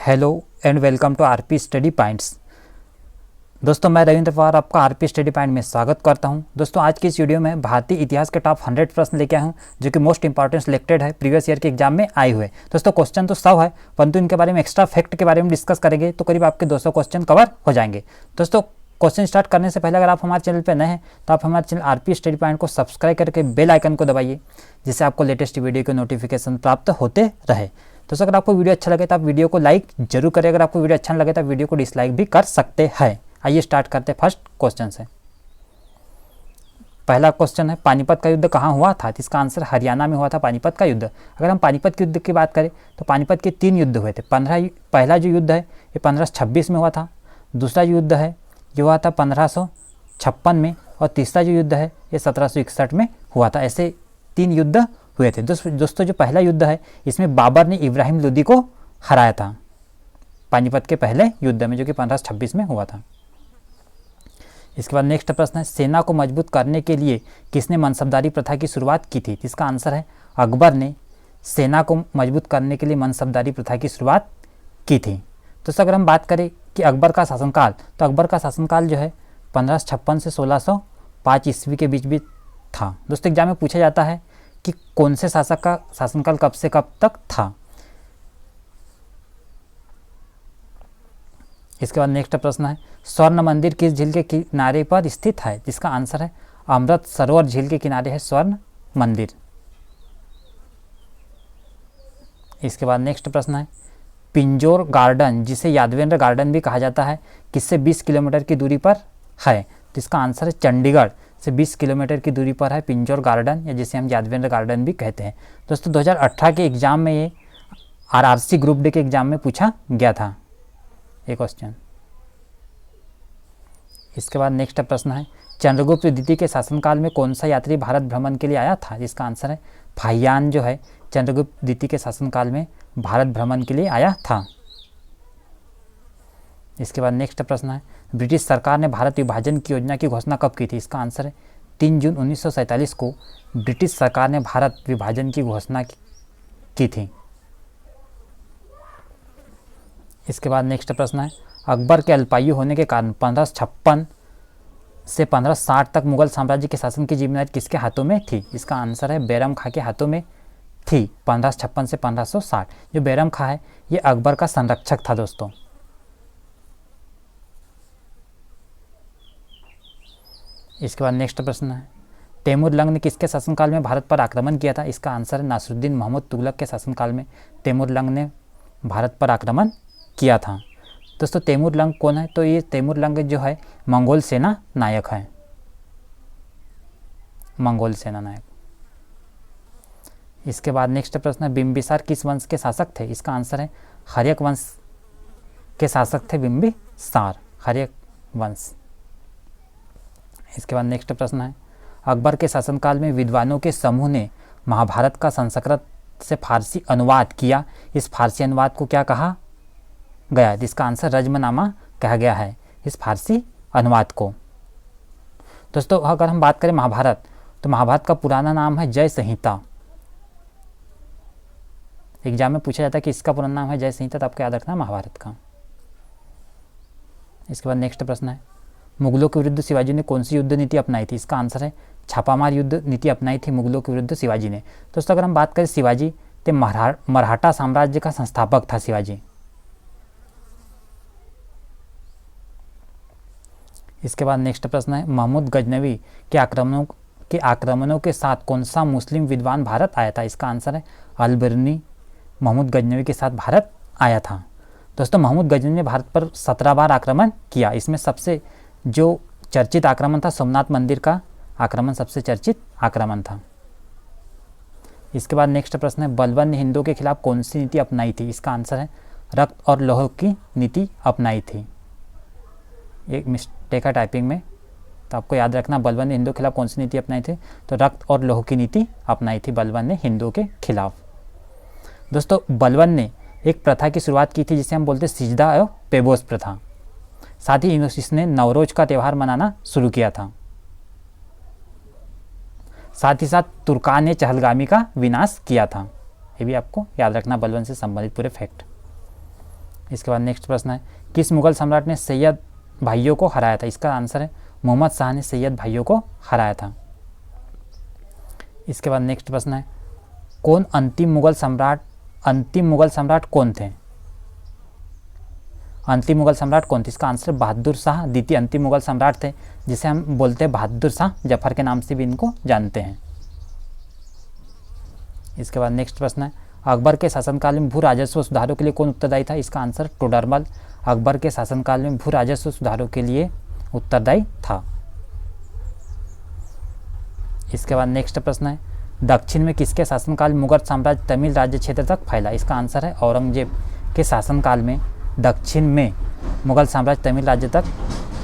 Hello and welcome to RP study points. दोस्तों, मैं रविंद्र पवार आपका आरपी स्टडी पॉइंट में स्वागत करता हूं। दोस्तों, आज की इस वीडियो में भारतीय इतिहास के टॉप 100 प्रश्न लेके आया हूं जो कि मोस्ट इंपॉर्टेंट सिलेक्टेड है प्रीवियस ईयर के एग्जाम में आए हुए। दोस्तों, क्वेश्चन तो 100 है, परंतु इनके बारे में एक्स्ट्रा फैक्ट के बारे में डिस्कस करेंगे तो करीब आपके 200 क्वेश्चन कवर हो जाएंगे। दोस्तों, क्वेश्चन स्टार्ट करने से पहले अगर आप हमारे चैनल पर नए हैं तो आप हमारे चैनल आरपी स्टडी पॉइंट को सब्सक्राइब करके बेल आइकन को दबाइए, जिससे आपको लेटेस्ट वीडियो के नोटिफिकेशन प्राप्त होते रहे। दोस्तों, अगर आपको वीडियो अच्छा लगे तो आप वीडियो को लाइक जरूर करें। अगर आपको वीडियो अच्छा नहीं लगे तो वीडियो को डिसलाइक भी कर सकते हैं। आइए स्टार्ट करते हैं फर्स्ट क्वेश्चन से। पहला क्वेश्चन है, पानीपत का युद्ध कहाँ हुआ था? इसका आंसर हरियाणा में हुआ था पानीपत का युद्ध। अगर हम पानीपत के युद्ध की बात करें तो पानीपत के 3 युद्ध हुए थे। पहला जो युद्ध है ये 1526 में हुआ था, दूसरा जो युद्ध है ये हुआ था 1556 में, और तीसरा जो युद्ध है ये 1761 में हुआ था। ऐसे 3 युद्ध हुए थे। दोस्तों, जो पहला युद्ध है इसमें बाबर ने इब्राहिम लोदी को हराया था पानीपत के पहले युद्ध में, जो कि 1526 में हुआ था। इसके बाद नेक्स्ट प्रश्न है, सेना को मजबूत करने के लिए किसने मनसबदारी प्रथा की शुरुआत की थी? इसका आंसर है अकबर ने सेना को मजबूत करने के लिए मनसबदारी प्रथा की शुरुआत की थी। दोस्तों, अगर हम बात करें कि अकबर का शासनकाल, तो अकबर का शासनकाल जो है 1556 से 1605 ईस्वी के बीच भी था। दोस्तों, एग्जाम में पूछा जाता है कि कौन से शासक का शासनकाल कब से कब तक था। इसके बाद नेक्स्ट प्रश्न है, स्वर्ण मंदिर किस झील के किनारे पर स्थित है? जिसका आंसर है अमृत सरोवर झील के किनारे है स्वर्ण मंदिर। इसके बाद नेक्स्ट प्रश्न है, पिंजौर गार्डन जिसे यादवेंद्र गार्डन भी कहा जाता है किससे 20 किलोमीटर की दूरी पर है? तो इसका आंसर है चंडीगढ़ से 20 किलोमीटर की दूरी पर है पिंजौर गार्डन, या जिसे हम यादवेंद्र गार्डन भी कहते हैं। दोस्तों, 2018 के एग्जाम में ये आरआरसी ग्रुप डी के एग्जाम में पूछा गया था ये क्वेश्चन। इसके बाद नेक्स्ट प्रश्न है, चंद्रगुप्त द्वितीय के शासनकाल में कौन सा यात्री भारत भ्रमण के लिए आया था? इसका आंसर है फाहियान जो है चंद्रगुप्त द्वितीय के शासनकाल में भारत भ्रमण के लिए आया था। इसके बाद नेक्स्ट प्रश्न है, ब्रिटिश सरकार ने भारत विभाजन की योजना की घोषणा कब की थी? इसका आंसर है 3 जून 1947 को ब्रिटिश सरकार ने भारत विभाजन की घोषणा की थी। इसके बाद नेक्स्ट प्रश्न है, अकबर के अल्पायु होने के कारण 1556 से 1560 तक मुगल साम्राज्य के शासन की जिम्मेदारी किसके हाथों में थी? इसका आंसर है बैरम खां के हाथों में थी 1556 से 1560। जो बैरम खां है ये अकबर का संरक्षक था। दोस्तों, इसके बाद नेक्स्ट प्रश्न है, तैमूर लंग ने किसके शासनकाल में भारत पर आक्रमण किया था? इसका आंसर है नासिरुद्दीन मोहम्मद तुगलक के शासनकाल में तैमूर लंग ने भारत पर आक्रमण किया था। दोस्तों, तैमूर लंग कौन है? तो ये तैमूर लंग जो है मंगोल सेना नायक है, मंगोल सेना नायक। इसके बाद नेक्स्ट प्रश्न है, बिंबिसार किस वंश के शासक थे? इसका आंसर है हर्यक वंश के शासक थे बिंबिसार, हर्यक वंश। इसके बाद नेक्स्ट प्रश्न है, अकबर के शासनकाल में विद्वानों के समूह ने महाभारत का संस्कृत से फारसी अनुवाद किया। इस फारसी अनुवाद को क्या कहा गया? जिसका आंसर रज्मनामा कहा गया है इस फारसी अनुवाद को। दोस्तों, अगर हम बात करें महाभारत, तो महाभारत का पुराना नाम है जय संहिता। एग्जाम में पूछा जाता है कि इसका पुराना नाम है जय संहिता, तो आपको याद रखना महाभारत का। इसके बाद नेक्स्ट प्रश्न है, मुगलों के विरुद्ध शिवाजी ने कौन सी युद्ध नीति अपनाई थी? इसका आंसर है छापामार युद्ध नीति अपनाई थी मुगलों के विरुद्ध शिवाजी ने। दोस्तों, अगर हम बात करें शिवाजी, तो मराठा साम्राज्य का संस्थापक था शिवाजी। इसके बाद नेक्स्ट प्रश्न है, महमूद गजनवी के आक्रमणों के साथ कौन सा मुस्लिम विद्वान भारत आया था? इसका आंसर है अल-बिरूनी महमूद गजनवी के साथ भारत आया था। दोस्तों, महमूद गजनवी ने भारत पर 17 बार आक्रमण किया। इसमें सबसे जो चर्चित आक्रमण था सोमनाथ मंदिर का आक्रमण सबसे चर्चित आक्रमण था। इसके बाद नेक्स्ट प्रश्न है, बलबन ने हिंदुओं के खिलाफ कौन सी नीति अपनाई थी? इसका आंसर है रक्त और लौह की नीति अपनाई थी। एक मिस्टेक है टाइपिंग में, तो आपको याद रखना बलबन ने हिंदुओं के खिलाफ कौन सी नीति अपनाई थी? तो रक्त और लौह की नीति अपनाई थी बलबन ने हिंदुओं के खिलाफ। दोस्तों, बलबन ने एक प्रथा की शुरुआत की थी जिसे हम बोलते हैं सिजदा और पेबोस प्रथा। साथ ही इसने नवरोज का त्यौहार मनाना शुरू किया था। साथ ही साथ तुर्कान ने चहलगामी का विनाश किया था। ये भी आपको याद रखना बलबन से संबंधित पूरे फैक्ट। इसके बाद नेक्स्ट प्रश्न है, किस मुगल सम्राट ने सैयद भाइयों को हराया था? इसका आंसर है मोहम्मद शाह ने सैयद भाइयों को हराया था। इसके बाद नेक्स्ट प्रश्न है, कौन अंतिम मुगल सम्राट कौन थे? अंतिम मुगल सम्राट कौन थे? इसका आंसर बहादुर शाह द्वितीय अंतिम मुगल सम्राट थे, जिसे हम बोलते हैं बहादुर शाह जफर के नाम से भी इनको जानते हैं। इसके बाद नेक्स्ट प्रश्न है, अकबर के शासनकाल में भू राजस्व सुधारों के लिए कौन उत्तरदायी था? इसका आंसर टोडरमल अकबर के शासनकाल में भू राजस्व सुधारों के लिए उत्तरदायी था। इसके बाद नेक्स्ट प्रश्न है, दक्षिण में किसके शासनकाल मुगल साम्राज्य तमिल राज्य क्षेत्र तक फैला? इसका आंसर है औरंगजेब के शासनकाल में दक्षिण में मुगल साम्राज्य तमिल राज्य तक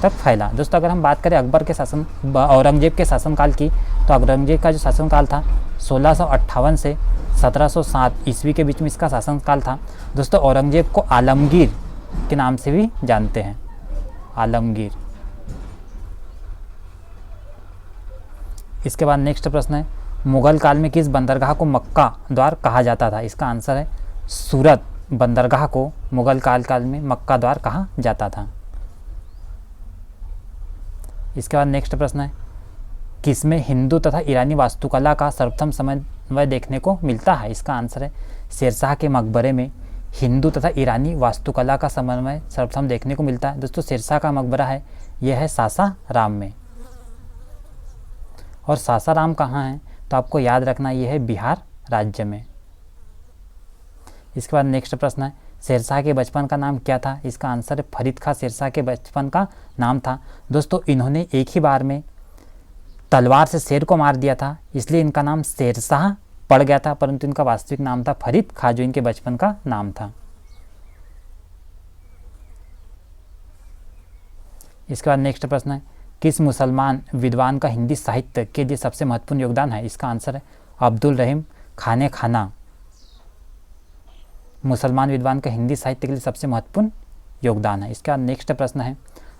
फैला। दोस्तों अगर हम बात करें औरंगजेब के शासनकाल की, तो औरंगजेब का जो शासनकाल था 1658 से 1707 ईस्वी के बीच में इसका शासनकाल था। दोस्तों औरंगजेब को आलमगीर के नाम से भी जानते हैं, आलमगीर। इसके बाद नेक्स्ट प्रश्न है, मुगल काल में किस बंदरगाह को मक्का द्वार कहा जाता था? इसका आंसर है सूरत बंदरगाह को मुगल काल में मक्का द्वार कहा जाता था। इसके बाद नेक्स्ट प्रश्न है, किसमें हिंदू तथा ईरानी वास्तुकला का सर्वप्रथम समन्वय देखने को मिलता है? इसका आंसर है शेरशाह के मकबरे में हिंदू तथा ईरानी वास्तुकला का समन्वय सर्वप्रथम देखने को मिलता है। दोस्तों शेरशाह का मकबरा है, यह है सासाराम में। और सासाराम कहाँ है? तो आपको याद रखना यह है बिहार राज्य में। इसके बाद नेक्स्ट प्रश्न है, शेरशाह के बचपन का नाम क्या था? इसका आंसर है फरीद खां शेरशाह के बचपन का नाम था। दोस्तों इन्होंने एक ही बार में तलवार से शेर को मार दिया था, इसलिए इनका नाम शेरशाह पड़ गया था, परंतु इनका वास्तविक नाम था फरीद खां, जो इनके बचपन का नाम था। इसके बाद नेक्स्ट प्रश्न है, किस मुसलमान विद्वान का हिंदी साहित्य के लिए सबसे महत्वपूर्ण योगदान है? इसका आंसर है अब्दुल रहीम खाने खाना मुसलमान विद्वान का हिंदी साहित्य के लिए सबसे महत्वपूर्ण योगदान है। इसके बाद नेक्स्ट प्रश्न है,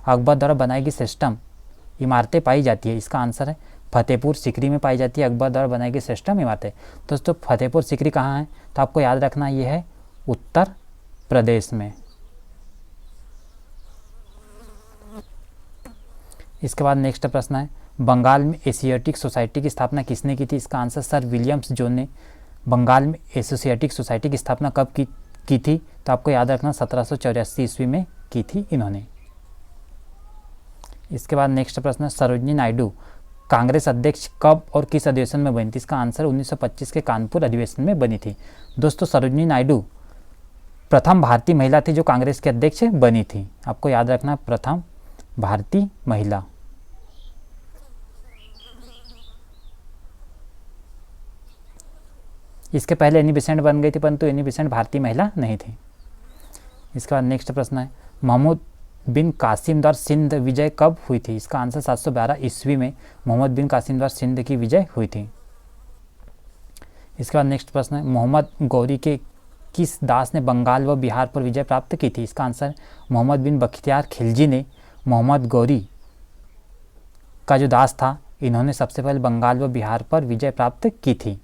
अकबर द्वारा बनाई गई श्रेष्ठतम इमारतें पाई जाती है? इसका आंसर है फतेहपुर सीकरी में पाई जाती है अकबर द्वारा बनाई गई श्रेष्ठतम इमारतें। दोस्तों फतेहपुर सीकरी कहाँ है? तो आपको याद रखना ये है उत्तर प्रदेश में। इसके बाद नेक्स्ट प्रश्न है, बंगाल में एशियाटिक सोसाइटी की स्थापना किसने की थी? इसका आंसर सर विलियम्स जोन ने बंगाल में एशियाटिक सोसाइटी की स्थापना कब की थी? तो आपको याद रखना 1784 ईस्वी में की थी इन्होंने। इसके बाद नेक्स्ट प्रश्न है, सरोजिनी नायडू कांग्रेस अध्यक्ष कब और किस अधिवेशन में बनी थी? इसका आंसर 1925 के कानपुर अधिवेशन में बनी थी। दोस्तों सरोजिनी नायडू प्रथम भारतीय महिला थी जो कांग्रेस के अध्यक्ष बनी थी, आपको याद रखना प्रथम भारतीय महिला। इसके पहले एनी बेसेंट बन गई थी, परंतु एनी बेसेंट भारतीय महिला नहीं थी। इसके बाद नेक्स्ट प्रश्न है, मोहम्मद बिन कासिम द्वारा सिंध विजय कब हुई थी? इसका आंसर 712 ईस्वी में मोहम्मद बिन कासिम द्वारा सिंध की विजय हुई थी। इसके बाद नेक्स्ट प्रश्न है, मोहम्मद गौरी के किस दास ने बंगाल व बिहार पर विजय प्राप्त की थी? इसका आंसर मोहम्मद बिन बख्तियार खिलजी ने मोहम्मद गौरी का जो दास था, इन्होंने सबसे पहले बंगाल व बिहार पर विजय प्राप्त की थी।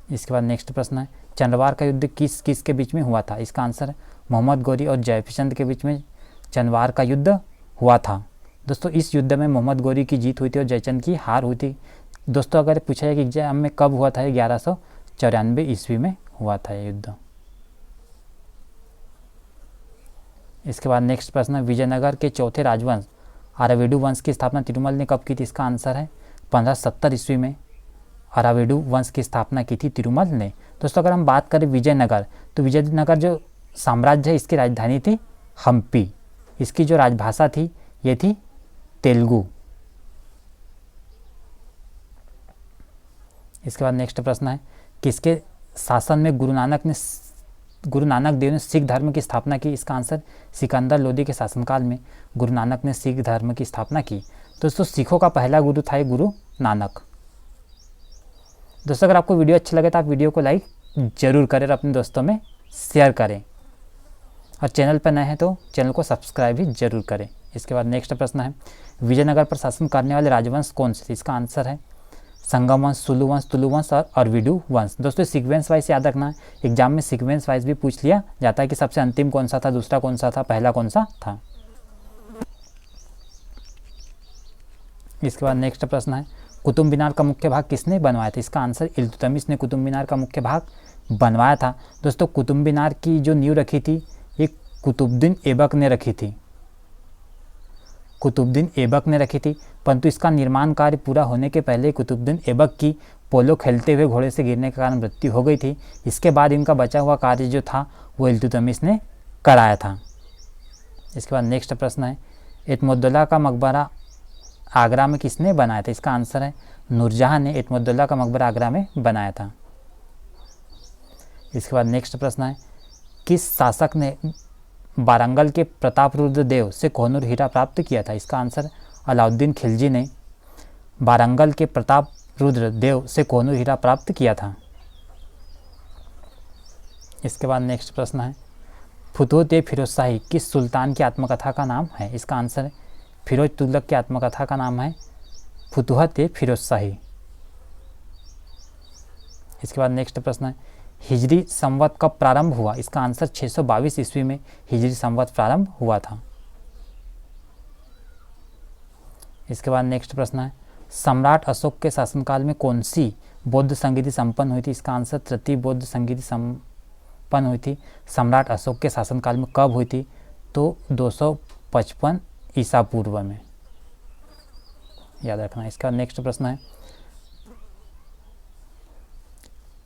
इसके बाद नेक्स्ट प्रश्न है, चंद्रवार का युद्ध किस किस के बीच में हुआ था? इसका आंसर है मोहम्मद गौरी और जयचंद के बीच में चंद्रवार का युद्ध हुआ था। दोस्तों इस युद्ध में मोहम्मद गौरी की जीत हुई थी और जयचंद की हार हुई थी। दोस्तों अगर पूछा जाए कि एग्जाम में कब हुआ था, 1194 ईस्वी में हुआ था यह युद्ध। इसके बाद नेक्स्ट प्रश्न है, विजयनगर के चौथे राजवंश अरावेडु वंश की स्थापना तिरुमल ने कब की थी? इसका आंसर है 1570 ईस्वी में अरावेडु वंश की स्थापना की थी तिरुमल ने। दोस्तों अगर हम बात करें विजयनगर, तो विजयनगर जो साम्राज्य है इसकी राजधानी थी हम्पी। इसकी जो राजभाषा थी ये थी तेलुगु। इसके बाद नेक्स्ट प्रश्न है, किसके शासन में गुरु नानक देव ने सिख धर्म की स्थापना की? इसका आंसर सिकंदर लोदी के शासनकाल में गुरु नानक ने सिख धर्म की स्थापना की। दोस्तों सिखों का पहला गुरु था गुरु नानक। दोस्तों अगर आपको वीडियो अच्छा लगे तो आप वीडियो को लाइक जरूर करें और अपने दोस्तों में शेयर करें, और चैनल पर नए हैं तो चैनल को सब्सक्राइब भी जरूर करें। इसके बाद नेक्स्ट प्रश्न है, विजयनगर पर शासन करने वाले राजवंश कौन से थे? इसका आंसर है संगम वंश, सुलु वंश, तुलु वंश और अरविडू वंश। दोस्तों सीक्वेंस वाइज याद रखना है, एग्जाम में सीक्वेंस वाइज भी पूछ लिया जाता है कि सबसे अंतिम कौन सा था, दूसरा कौन सा था, पहला कौन सा था। इसके बाद नेक्स्ट प्रश्न है, कुतुब मीनार का मुख्य भाग किसने बनवाया था? इसका आंसर इल्तुतमिश ने कुतुब मीनार का मुख्य भाग बनवाया था। दोस्तों कुतुब मीनार की जो नींव रखी थी ये कुतुबुद्दीन ऐबक ने रखी थी, कुतुबुद्दीन ऐबक ने रखी थी, परंतु इसका निर्माण कार्य पूरा होने के पहले कुतुबुद्दीन ऐबक की पोलो खेलते हुए घोड़े से गिरने के कारण मृत्यु हो गई थी। इसके बाद इनका बचा हुआ कार्य जो था वो इल्तुतमिश ने कराया था। इसके बाद नेक्स्ट प्रश्न है, एतमुद्दौला का मकबरा आगरा में किसने बनाया था? इसका आंसर है नूरजहां ने एतमुद्दौला का मकबरा आगरा में बनाया था। इसके बाद नेक्स्ट प्रश्न है, किस शासक ने वारंगल के प्रतापरुद्र देव से कोहिनूर हीरा प्राप्त किया था? इसका आंसर अलाउद्दीन खिलजी ने वारंगल के प्रतापरुद्र देव से कोहिनूर हीरा प्राप्त किया था। इसके बाद नेक्स्ट प्रश्न है, फुतुहत-ए-फिरोजशाही किस सुल्तान की आत्मकथा का नाम है? इसका आंसर है फिरोज तुगलक की आत्मकथा का नाम है फुतुहत-ए-फिरोजशाही। इसके बाद नेक्स्ट प्रश्न है, हिजरी संवत कब प्रारंभ हुआ? इसका आंसर 622 ईस्वी में हिजरी संवत प्रारंभ हुआ था। इसके बाद नेक्स्ट प्रश्न है, सम्राट अशोक के शासनकाल में कौन सी बौद्ध संगीति संपन्न हुई थी? इसका आंसर तृतीय बौद्ध संगीति संपन्न हुई थी। सम्राट अशोक के शासनकाल में कब हुई थी? तो 255 ईसा पूर्व में, याद रखना। इसका नेक्स्ट प्रश्न है,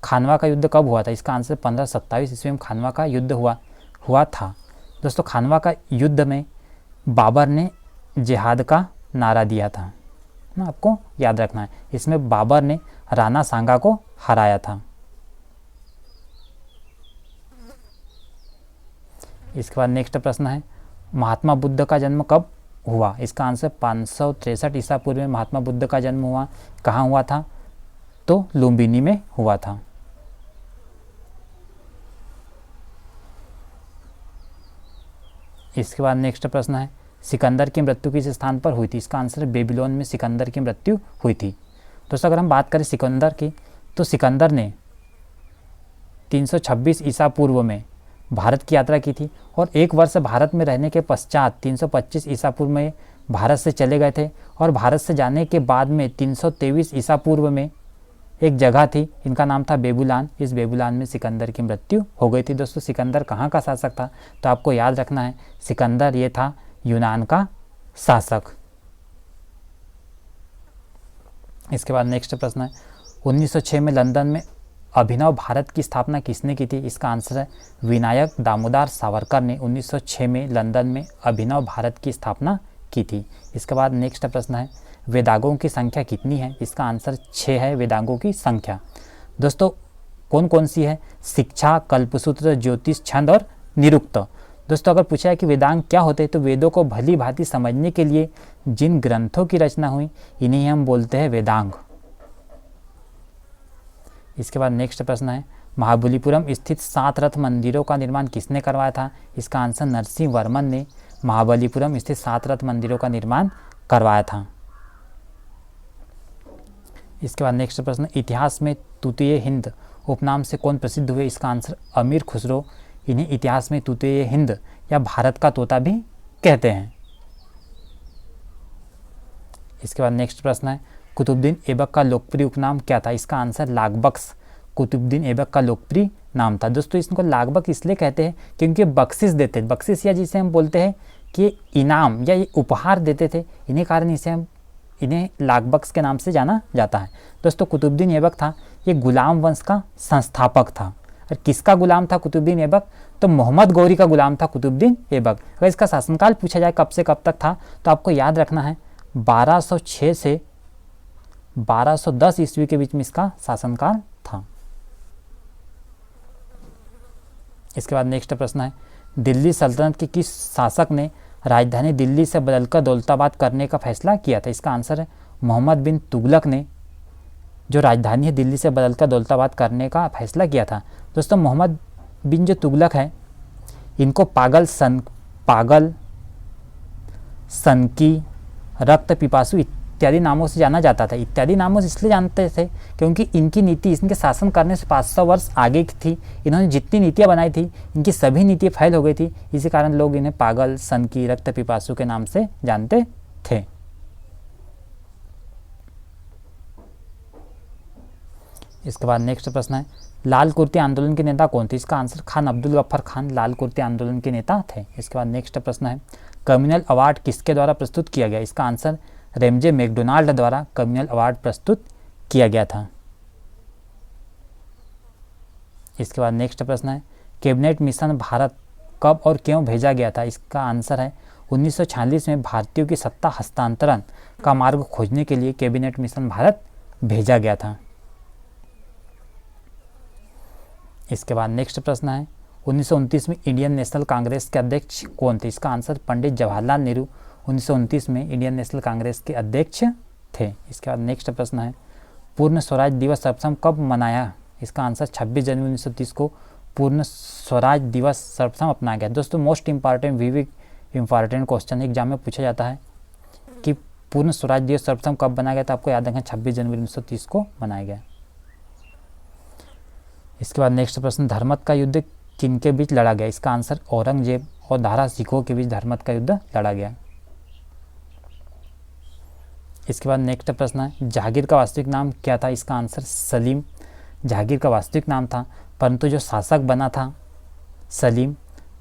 खानवा का युद्ध कब हुआ था? इसका आंसर 1527 ईस्वी में खानवा का युद्ध हुआ था। दोस्तों खानवा का युद्ध में बाबर ने जिहाद का नारा दिया था ना, आपको याद रखना है। इसमें बाबर ने राणा सांगा को हराया था। इसके बाद नेक्स्ट प्रश्न है, महात्मा बुद्ध का जन्म कब हुआ? इसका आंसर 563 ईसा पूर्व में महात्मा बुद्ध का जन्म हुआ। कहाँ हुआ था? तो लुम्बिनी में हुआ था। इसके बाद नेक्स्ट प्रश्न है, सिकंदर की मृत्यु किस स्थान पर हुई थी? इसका आंसर बेबीलोन में सिकंदर की मृत्यु हुई थी। दोस्तों अगर हम बात करें सिकंदर की, तो सिकंदर ने 326 ईसा पूर्व में भारत की यात्रा की थी और एक वर्ष भारत में रहने के पश्चात 325 ईसा पूर्व में भारत से चले गए थे। और भारत से जाने के बाद में 323 ईसा पूर्व में एक जगह थी, इनका नाम था बेबुलान। इस बेबुलान में सिकंदर की मृत्यु हो गई थी। दोस्तों सिकंदर कहाँ का शासक था? तो आपको याद रखना है, सिकंदर ये था यूनान का शासक। इसके बाद नेक्स्ट प्रश्न है, 1906 में लंदन में अभिनव भारत की स्थापना किसने की थी? इसका आंसर है विनायक दामोदर सावरकर ने 1906 में लंदन में अभिनव भारत की स्थापना की थी। इसके बाद नेक्स्ट प्रश्न है, वेदांगों की संख्या कितनी है? इसका आंसर 6 है वेदांगों की संख्या। दोस्तों कौन कौन सी है? शिक्षा, कल्पसूत्र, ज्योतिष, छंद और निरुक्त। दोस्तों अगर पूछा है कि वेदांग क्या होते हैं, तो वेदों को भली भांति समझने के लिए जिन ग्रंथों की रचना हुई इन्हें हम बोलते हैं वेदांग। इसके बाद नेक्स्ट प्रश्न है, महाबलीपुरम स्थित 7 रथ मंदिरों का निर्माण किसने करवाया था? इसका आंसर नरसिंह वर्मन ने महाबलीपुरम स्थित 7 रथ मंदिरों का निर्माण करवाया था। इसके बाद नेक्स्ट प्रश्न, इतिहास में तूतीय हिंद उपनाम से कौन प्रसिद्ध हुए? इसका आंसर अमीर खुसरो। इन्हें इतिहास में तूतीय हिंद या भारत का तोता भी कहते हैं। इसके बाद नेक्स्ट प्रश्न है, कुतुबुद्दीन ऐबक का लोकप्रिय उपनाम क्या था? इसका आंसर लाखबख्श कुतुबुद्दीन ऐबक का लोकप्रिय नाम था। दोस्तों इसको लाखबख्श इसलिए कहते हैं क्योंकि बख्शिश देते थे, बख्शिश या जिसे हम बोलते हैं कि इनाम या ये उपहार देते थे, इन्हीं कारण इन्हें लाखबख्श के नाम से जाना जाता है। दोस्तों कुतुबुद्दीन ऐबक था ये गुलाम वंश का संस्थापक था। और किसका गुलाम था कुतुबुद्दीन ऐबक? तो मोहम्मद गौरी का गुलाम था कुतुबुद्दीन ऐबक। अगर इसका शासनकाल पूछा जाए कब से कब तक था, तो आपको याद रखना है 1206 से 1210 ईस्वी के बीच में इसका शासनकाल था। इसके बाद नेक्स्ट प्रश्न है, दिल्ली सल्तनत के किस शासक ने राजधानी दिल्ली से बदलकर दौलताबाद करने का फैसला किया था? इसका आंसर है मोहम्मद बिन तुगलक ने जो राजधानी है दिल्ली से बदलकर दौलताबाद करने का फैसला किया था। दोस्तों मोहम्मद बिन जो तुगलक है इनको पागल, सनकी, रक्त पिपासु इत्यादि नामों से जाना जाता था। इत्यादि नामों से इसलिए जानते थे क्योंकि इनकी नीति इनके शासन करने से 500 वर्ष आगे की थी। इन्होंने जितनी नीतियाँ बनाई थी इनकी सभी नीतियाँ फैल हो गई थी। इसी कारण लोग इन्हें पागल, सनकी, रक्त पिपासु के नाम से जानते थे। इसके बाद नेक्स्ट प्रश्न है, लाल कुर्ती आंदोलन के नेता कौन थे? इसका आंसर खान अब्दुल गफ्फार खान लाल कुर्ती आंदोलन के नेता थे। इसके बाद नेक्स्ट प्रश्न है, कम्युनल अवार्ड किसके द्वारा प्रस्तुत किया गया? इसका आंसर रेमजे मैकडोनाल्ड द्वारा कम्युनल अवार्ड प्रस्तुत किया गया था। इसके बाद नेक्स्ट प्रश्न है, कैबिनेट मिशन भारत कब और क्यों भेजा गया था? इसका आंसर है 1946 में भारतीयों की सत्ता हस्तांतरण का मार्ग खोजने के लिए कैबिनेट मिशन भारत भेजा गया था। इसके बाद नेक्स्ट प्रश्न है, 1929 में इंडियन नेशनल कांग्रेस के अध्यक्ष कौन थे? इसका आंसर पंडित जवाहरलाल नेहरू 1929 में इंडियन नेशनल कांग्रेस के अध्यक्ष थे। इसके बाद नेक्स्ट प्रश्न है, पूर्ण स्वराज दिवस सर्वप्रथम कब मनाया? इसका आंसर 26 जनवरी 1930 को पूर्ण स्वराज दिवस सर्वप्रथम अपनाया गया। दोस्तों most important important question exam में पूछा जाता है कि पूर्ण स्वराज दिवस सर्वप्रथम कब बनाया गया, तो आपको याद रखना 26 जनवरी 1930 को मनाया गया। इसके बाद नेक्स्ट प्रश्न, धर्मत का युद्ध किनके बीच लड़ा गया? इसका आंसर औरंगजेब और दारा सिखों के बीच धर्मत का युद्ध लड़ा गया। इसके बाद नेक्स्ट प्रश्न है, जहांगीर का वास्तविक नाम क्या था? इसका आंसर सलीम जहांगीर का वास्तविक नाम था, परंतु जो शासक बना था सलीम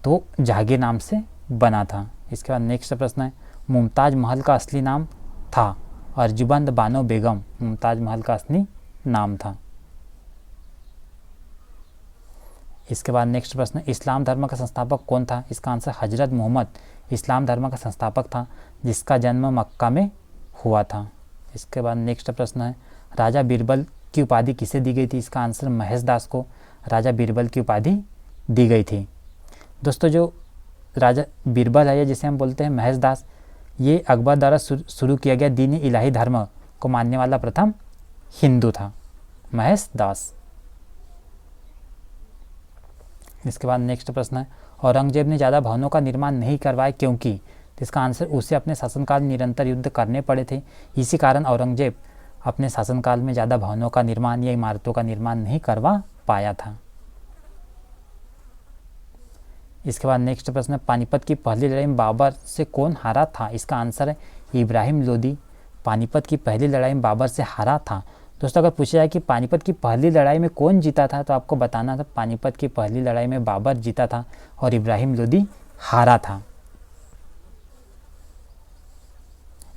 तो जहांगीर नाम से बना था। इसके बाद नेक्स्ट प्रश्न है, मुमताज महल का असली नाम था अर्जुबंद बानो बेगम मुमताज महल का असली नाम था। इसके बाद नेक्स्ट प्रश्न, इस्लाम धर्म का संस्थापक कौन था? इसका आंसर हजरत मोहम्मद इस्लाम धर्म का संस्थापक था, जिसका जन्म मक्का में हुआ था। इसके बाद नेक्स्ट प्रश्न है, राजा बीरबल की उपाधि किसे दी गई थी? इसका आंसर महेश दास को राजा बीरबल की उपाधि दी गई थी। दोस्तों जो राजा बीरबल है, जिसे हम बोलते हैं महेश दास, ये अकबर द्वारा शुरू किया गया दीन इलाही धर्म को मानने वाला प्रथम हिंदू था, महेश दास। इसके बाद नेक्स्ट प्रश्न है, औरंगजेब ने ज़्यादा भवनों का निर्माण नहीं करवाया क्योंकि? इसका आंसर उसे अपने शासनकाल में निरंतर युद्ध करने पड़े थे, इसी कारण औरंगजेब अपने शासनकाल में ज़्यादा भवनों का निर्माण या इमारतों का निर्माण नहीं करवा पाया था। इसके बाद नेक्स्ट प्रश्न है, पानीपत की पहली लड़ाई में बाबर से कौन हारा था? इसका आंसर है इब्राहिम लोदी पानीपत की पहली लड़ाई में बाबर से हारा था। दोस्तों अगर पूछा जाए कि पानीपत की पहली लड़ाई में कौन जीता था, तो आपको बताना था पानीपत की पहली लड़ाई में बाबर जीता था और इब्राहिम लोदी हारा था।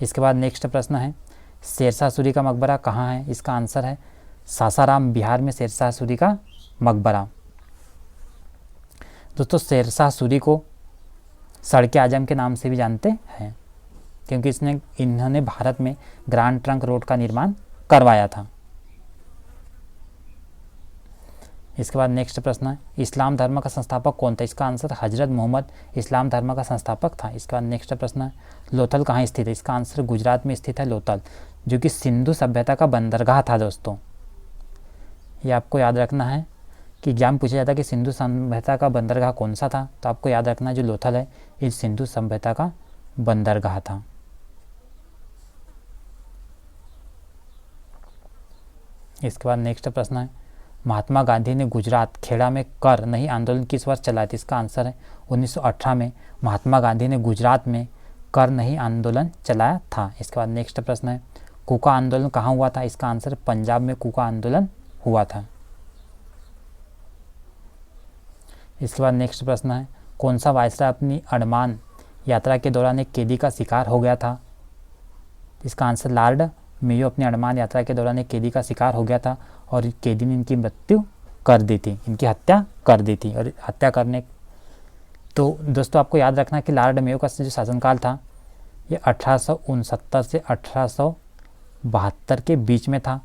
इसके बाद नेक्स्ट प्रश्न है, शेरशाह सूरी का मकबरा कहाँ है? इसका आंसर है सासाराम बिहार में शेरशाह सूरी का मकबरा। दोस्तों शेरशाह सूरी को सड़के आजम के नाम से भी जानते हैं क्योंकि इन्होंने भारत में ग्रांड ट्रंक रोड का निर्माण करवाया था। इसके बाद नेक्स्ट प्रश्न है, इस्लाम धर्म का संस्थापक कौन था? इसका आंसर हजरत मोहम्मद इस्लाम धर्म का संस्थापक था। इसके बाद नेक्स्ट प्रश्न है, लोथल कहाँ स्थित है? इसका आंसर गुजरात में स्थित है लोथल, जो कि सिंधु सभ्यता का बंदरगाह था। दोस्तों ये आपको याद रखना है कि एग्जाम पूछा जाता है कि सिंधु सभ्यता का बंदरगाह कौन सा था, तो आपको याद रखना है जो लोथल है ये सिंधु सभ्यता का बंदरगाह था। इसके बाद नेक्स्ट प्रश्न है, महात्मा गांधी ने गुजरात खेड़ा में कर नहीं आंदोलन किस वर्ष चलाया था? इसका आंसर है 1918 में महात्मा गांधी ने गुजरात में कर नहीं आंदोलन चलाया था। इसके बाद नेक्स्ट प्रश्न है, कूका आंदोलन कहाँ हुआ था? इसका आंसर पंजाब में कूका आंदोलन हुआ था। इसके बाद नेक्स्ट प्रश्न है, कौन सा वायसराय अपनी अंडमान यात्रा के दौरान एक कैदी का शिकार हो गया था? इसका आंसर लॉर्ड मेयो अपनी अंडमान यात्रा के दौरान एक कैदी का शिकार हो गया था और कैदी ने इनकी मृत्यु कर दी थी, इनकी हत्या कर दी थी। और हत्या करने तो दोस्तों आपको याद रखना कि लॉर्ड मेयो का जो शासनकाल था ये 1869 से 1872 के बीच में था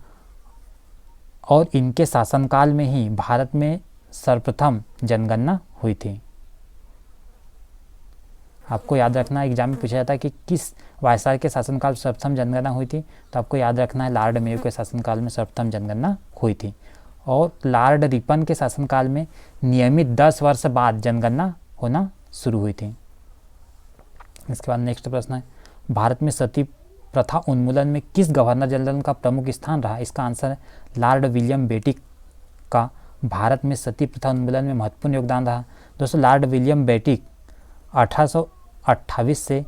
और इनके शासनकाल में ही भारत में सर्वप्रथम जनगणना हुई थी। आपको याद रखना एग्जाम में पूछा जाता है कि किस वायसराय के शासनकाल सर्वप्रथम जनगणना हुई थी, तो आपको याद रखना है लॉर्ड मेयो के शासनकाल में सर्वप्रथम जनगणना हुई थी और लॉर्ड रिपन के शासनकाल में नियमित 10 वर्ष बाद जनगणना होना शुरू हुई थी। इसके बाद नेक्स्ट प्रश्न है, भारत में सती प्रथा उन्मूलन में किस गवर्नर जनरल का प्रमुख स्थान रहा? इसका आंसर है लॉर्ड विलियम बेटिक का भारत में सती प्रथा उन्मूलन में महत्वपूर्ण योगदान रहा। दोस्तों, लॉर्ड विलियम बेटिक 1828 से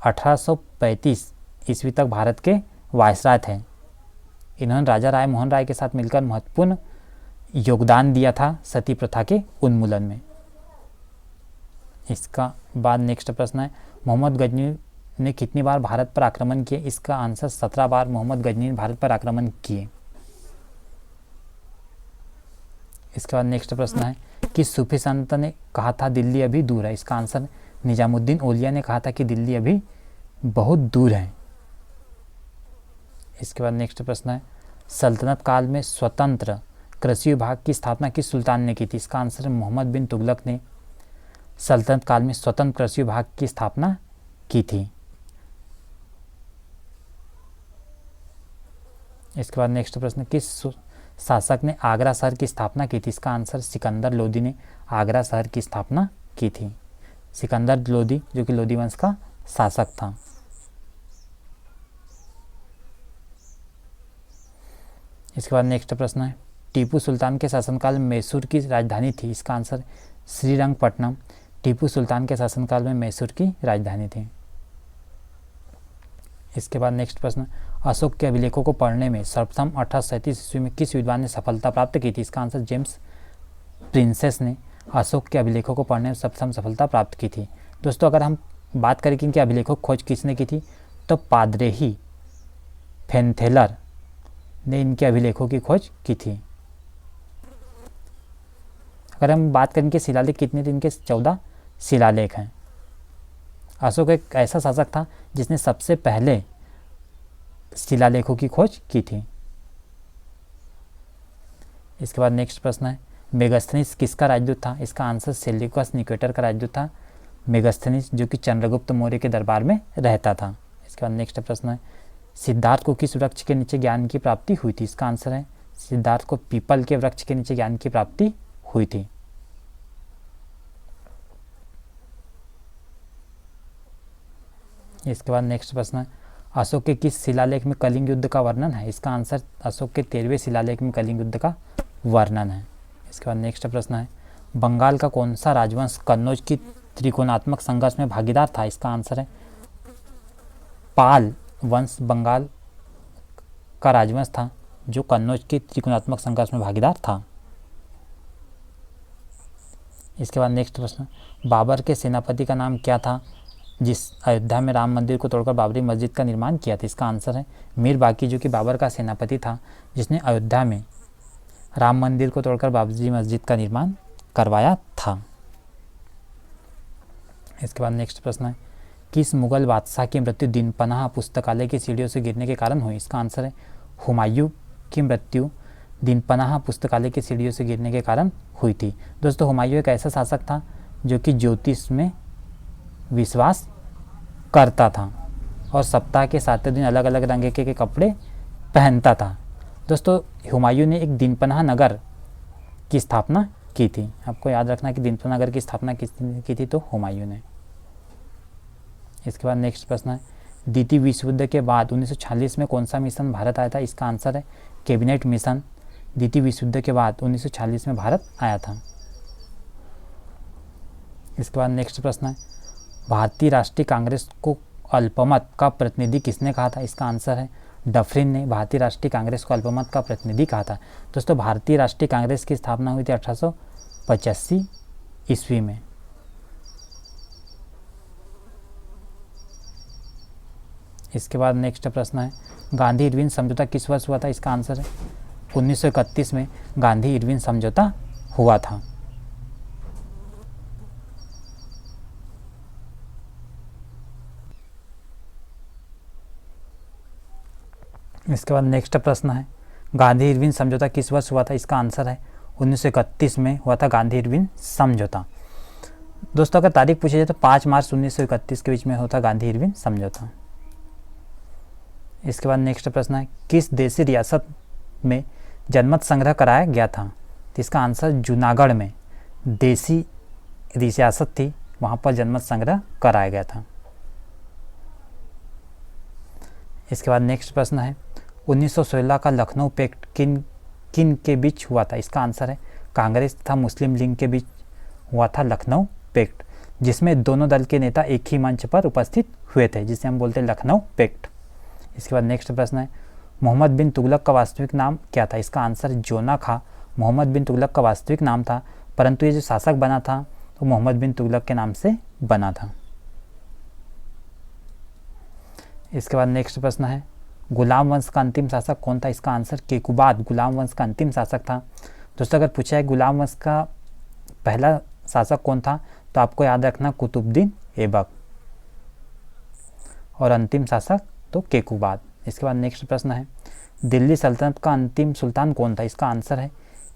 1835 ईस्वी तक भारत के वायसराय थे। इन्होंने राजा राय मोहन राय के साथ मिलकर महत्वपूर्ण योगदान दिया था सती प्रथा के उन्मूलन में। इसका बाद नेक्स्ट प्रश्न है, मोहम्मद गजनी ने कितनी बार भारत पर आक्रमण किए? इसका आंसर 17 बार मोहम्मद गजनी ने भारत पर आक्रमण किए। इसके बाद नेक्स्ट प्रश्न है, किस सूफी संत ने कहा था दिल्ली अभी दूर है? इसका आंसर निजामुद्दीन औलिया ने कहा था कि दिल्ली अभी बहुत दूर है। इसके बाद नेक्स्ट प्रश्न है, सल्तनत काल में स्वतंत्र कृषि विभाग की स्थापना किस सुल्तान ने की थी? इसका आंसर है मोहम्मद बिन तुगलक ने सल्तनत काल में स्वतंत्र कृषि विभाग की स्थापना की थी। इसके बाद नेक्स्ट प्रश्न, किस शासक ने आगरा शहर की स्थापना की थी? इसका आंसर सिकंदर लोदी ने आगरा शहर की स्थापना की थी। सिकंदर लोदी जो कि लोदी वंश का शासक था। इसके बाद नेक्स्ट प्रश्न है, टीपू सुल्तान के शासनकाल में मैसूर की राजधानी थी? इसका आंसर श्रीरंगपट्टनम टीपू सुल्तान के शासनकाल में मैसूर की राजधानी थी। इसके बाद नेक्स्ट प्रश्न, अशोक के अभिलेखों को पढ़ने में सर्वप्रथम 1837 ईस्वी में किस विद्वान ने सफलता प्राप्त की थी? इसका आंसर जेम्स प्रिंसेस ने अशोक के अभिलेखों को पढ़ने में सर्वप्रथम सफलता प्राप्त की थी। दोस्तों, अगर हम बात करें कि इनके अभिलेखों की खोज किसने की थी, तो पादरेही फेनथेलर ने इनके अभिलेखों की खोज की थी। अगर हम बात करें कि शिलालेख कितने थे, इनके 14 शिलालेख हैं। अशोक एक ऐसा शासक था जिसने सबसे पहले शिलालेखों की खोज की थी। इसके बाद नेक्स्ट प्रश्न है, मेगास्थनीस किसका राजदूत था? इसका आंसर सेल्यूकस निकेटर का राजदूत था मेगास्थनीस, जो कि चंद्रगुप्त मौर्य के दरबार में रहता था। इसके बाद नेक्स्ट प्रश्न है, सिद्धार्थ को किस वृक्ष के नीचे ज्ञान की प्राप्ति हुई थी? इसका आंसर है सिद्धार्थ को पीपल के वृक्ष के नीचे ज्ञान की प्राप्ति हुई थी। इसके बाद नेक्स्ट प्रश्न है, अशोक के किस शिलालेख में कलिंग युद्ध का वर्णन है? इसका आंसर अशोक के 13वें शिलालेख में कलिंग युद्ध का वर्णन है। इसके बाद नेक्स्ट प्रश्न है, बंगाल का कौन सा राजवंश कन्नौज की त्रिकोणात्मक संघर्ष में भागीदार था? इसका आंसर है पाल वंश बंगाल का राजवंश था जो कन्नौज के त्रिकोणात्मक संघर्ष में भागीदार था। इसके बाद नेक्स्ट प्रश्न, बाबर के सेनापति का नाम क्या था जिस अयोध्या में राम मंदिर को तोड़कर बाबरी मस्जिद का निर्माण किया था? इसका आंसर है मीर बाकी, जो कि बाबर का सेनापति था जिसने अयोध्या में राम मंदिर को तोड़कर बाबरी मस्जिद का निर्माण करवाया था। इसके बाद नेक्स्ट प्रश्न है, किस मुगल बादशाह की मृत्यु दीनपनाह पुस्तकालय की सीढ़ियों से गिरने के कारण हुई? इसका आंसर है हुमायूं की मृत्यु दीनपनाह पुस्तकालय की सीढ़ियों से गिरने के कारण हुई थी। दोस्तों, हुमायूं एक ऐसा शासक था जो कि ज्योतिष में विश्वास करता था और सप्ताह के 7 दिन अलग अलग रंग के कपड़े पहनता था। दोस्तों, हुमायूं ने एक दीनपनाह नगर की स्थापना की थी। आपको याद रखना कि दीनपनाह नगर की स्थापना किसने की थी, तो हुमायूं ने। इसके बाद नेक्स्ट प्रश्न है, द्वितीय विश्व युद्ध के बाद 1946 में कौन सा मिशन भारत आया था? इसका आंसर है कैबिनेट मिशन द्वितीय विश्व युद्ध के बाद 1946 में भारत आया था। इसके बाद नेक्स्ट प्रश्न है, भारतीय राष्ट्रीय कांग्रेस को अल्पमत का प्रतिनिधि किसने कहा था? इसका आंसर है डफरिन ने भारतीय राष्ट्रीय कांग्रेस को अल्पमत का प्रतिनिधि कहा था। दोस्तों, भारतीय राष्ट्रीय कांग्रेस की स्थापना हुई थी 1885 ईस्वी में। इसके बाद नेक्स्ट प्रश्न है, गांधी इरविन समझौता किस वर्ष हुआ था? इसका आंसर है 1931 में गांधी इरविन समझौता हुआ था। इसके बाद नेक्स्ट प्रश्न है, गांधी इरविन समझौता किस वर्ष हुआ था? इसका आंसर है 1931 में हुआ था गांधी इरविन समझौता। दोस्तों, अगर तारीख पूछी जाए तो 5 मार्च 1931 के बीच में होता गांधी इरविन समझौता। इसके बाद नेक्स्ट प्रश्न है, किस देसी रियासत में जनमत संग्रह कराया गया था? तो इसका आंसर जूनागढ़ में देसी रियासत थी, वहाँ पर जनमत संग्रह कराया गया था। इसके बाद नेक्स्ट प्रश्न है 1916 का लखनऊ पैक्ट किन किन के बीच हुआ था? इसका आंसर है कांग्रेस तथा मुस्लिम लीग के बीच हुआ था लखनऊ पैक्ट, जिसमें दोनों दल के नेता एक ही मंच पर उपस्थित हुए थे, जिसे हम बोलते हैं लखनऊ पैक्ट। इसके बाद नेक्स्ट प्रश्न है मोहम्मद बिन तुगलक का वास्तविक नाम क्या था? इसका आंसर जोना खां मोहम्मद बिन तुगलक का वास्तविक नाम था, परंतु ये जो शासक बना था तो मोहम्मद बिन तुगलक के नाम से बना था। इसके बाद नेक्स्ट प्रश्न है गुलाम वंश का अंतिम शासक कौन था? इसका आंसर केकुबाद गुलाम वंश का अंतिम शासक था। दोस्तों अगर पूछा है गुलाम वंश का पहला शासक कौन था तो आपको याद रखना कुतुबुद्दीन ऐबक, और अंतिम शासक तो केकुबाद। इसके बाद नेक्स्ट प्रश्न है दिल्ली सल्तनत का अंतिम सुल्तान कौन था? इसका आंसर है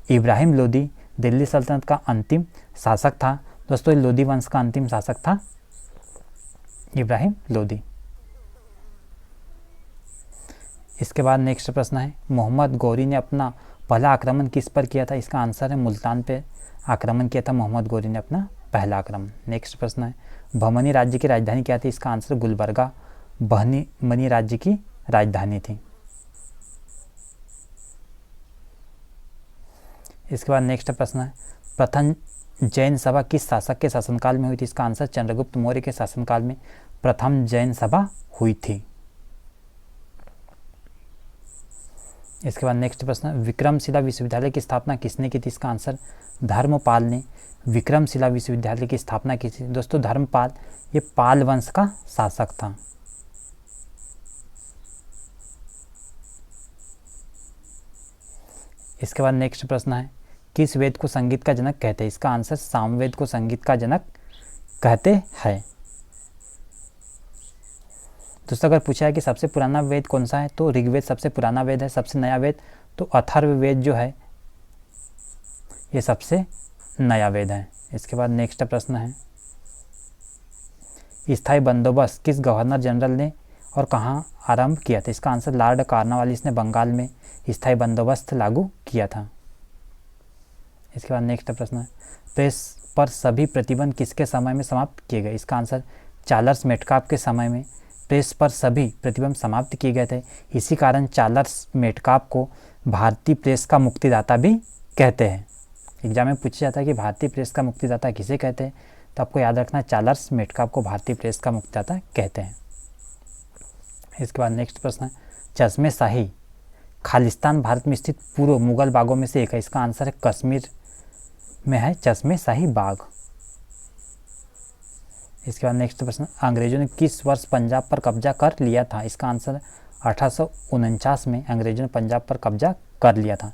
इब्राहिम लोदी दिल्ली सल्तनत का अंतिम शासक था। दोस्तों लोदी वंश का अंतिम शासक था इब्राहिम लोदी। इसके बाद नेक्स्ट प्रश्न है मोहम्मद गौरी ने अपना पहला आक्रमण किस पर किया था? इसका आंसर है मुल्तान पे आक्रमण किया था मोहम्मद गौरी ने अपना पहला आक्रमण। नेक्स्ट प्रश्न है बहमनी राज्य की राजधानी क्या थी? इसका आंसर गुलबर्गा बहमनी राज्य की राजधानी थी। इसके बाद नेक्स्ट प्रश्न है प्रथम जैन सभा किस शासक के शासनकाल में हुई थी? इसका आंसर चंद्रगुप्त मौर्य के शासनकाल में प्रथम जैन सभा हुई थी। इसके बाद नेक्स्ट प्रश्न विक्रमशिला विश्वविद्यालय की स्थापना किसने की थी? इसका आंसर धर्मपाल ने विक्रमशिला विश्वविद्यालय की स्थापना की थी। दोस्तों धर्मपाल ये पाल वंश का शासक था। इसके बाद नेक्स्ट प्रश्न है किस वेद को संगीत का जनक कहते हैं? इसका आंसर सामवेद को संगीत का जनक कहते हैं। दोस्तों अगर पूछा है कि सबसे पुराना वेद कौन सा है तो ऋग्वेद सबसे पुराना वेद है। सबसे नया वेद तो अथर्ववेद जो है ये सबसे नया वेद है। इसके बाद नेक्स्ट प्रश्न है स्थायी बंदोबस्त किस गवर्नर जनरल ने और कहाँ आरंभ किया था? इसका आंसर लॉर्ड कॉर्नवालिस ने बंगाल में स्थायी बंदोबस्त लागू किया था। इसके बाद नेक्स्ट प्रश्न है प्रेस पर सभी प्रतिबंध किसके समय में समाप्त किए गए? इसका आंसर चार्ल्स मेटकाफ के समय में प्रेस पर सभी प्रतिबंध समाप्त किए गए थे। इसी कारण चार्ल्स मेटकाफ को भारतीय प्रेस का मुक्तिदाता भी कहते हैं। एग्जाम में पूछा जाता है कि भारतीय प्रेस का मुक्तिदाता किसे कहते हैं, तो आपको याद रखना चार्ल्स मेटकाफ को भारतीय प्रेस का मुक्तिदाता कहते हैं। इसके बाद नेक्स्ट प्रश्न है चश्मे शाही खालिस्तान भारत में स्थित पूर्व मुगल बागों में से एक है। इसका आंसर है कश्मीर में है चश्मे शाही बाग। इसके बाद नेक्स्ट प्रश्न अंग्रेजों ने किस वर्ष पंजाब पर कब्जा कर लिया था? इसका आंसर 1849 में अंग्रेजों ने पंजाब पर कब्जा कर लिया था।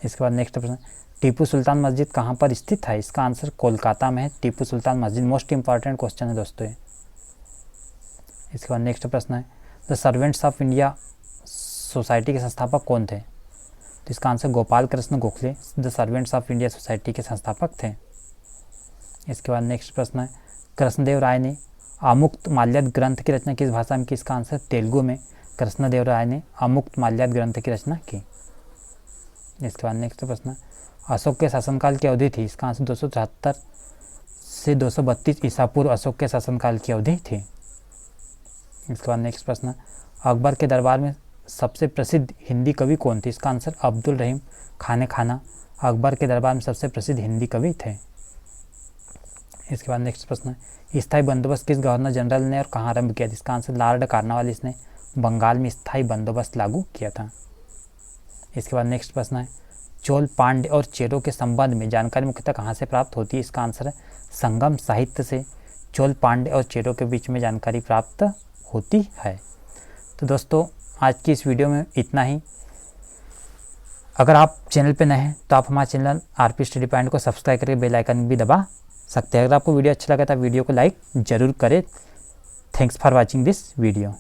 इसके बाद नेक्स्ट प्रश्न टीपू सुल्तान मस्जिद कहाँ पर स्थित है? इसका आंसर कोलकाता में है टीपू सुल्तान मस्जिद। मोस्ट इंपॉर्टेंट क्वेश्चन है दोस्तों। इसके बाद नेक्स्ट प्रश्न है the servants of India society के संस्थापक कौन थे? तो इसका answer Gopal Krishna Gokhale the servants of India society के संस्थापक थे। इसके बाद नेक्स्ट प्रश्न है कृष्णदेव राय ने अमुक्त माल्यद ग्रंथ की रचना किस भाषा में की? इसका आंसर तेलुगु में कृष्णदेव राय ने अमुक्त माल्यद ग्रंथ की रचना की। इसके बाद नेक्स्ट प्रश्न अशोक के शासनकाल की अवधि थी? इसका आंसर 273 से 232 ईसा पूर्व अशोक के शासनकाल की अवधि थी। इसके बाद नेक्स्ट प्रश्न अकबर के दरबार में सबसे प्रसिद्ध हिंदी कवि कौन थे? इसका आंसर अब्दुल रहीम खाने खाना अकबर के दरबार में सबसे प्रसिद्ध हिंदी कवि थे। इसके बाद नेक्स्ट प्रश्न है स्थायी बंदोबस्त किस गवर्नर जनरल ने और कहाँ आरंभ किया? इसका आंसर लॉर्ड कॉर्नवालिस ने बंगाल में स्थायी बंदोबस्त लागू किया था। इसके बाद नेक्स्ट प्रश्न है चोल पांड्य और चेरों के संबंध में जानकारी मुख्यतः कहाँ से प्राप्त होती है? इसका आंसर है संगम साहित्य से चोल पांड्य और चेरों के बीच में जानकारी प्राप्त होती है। तो दोस्तों आज की इस वीडियो में इतना ही। अगर आप चैनल पे नए हैं तो आप हमारे चैनल आरपी स्टडी पॉइंट को सब्सक्राइब करके बेल आइकन भी दबा सकते हैं। अगर आपको वीडियो अच्छा लगा तो वीडियो को लाइक ज़रूर करें। Thanks for watching this video.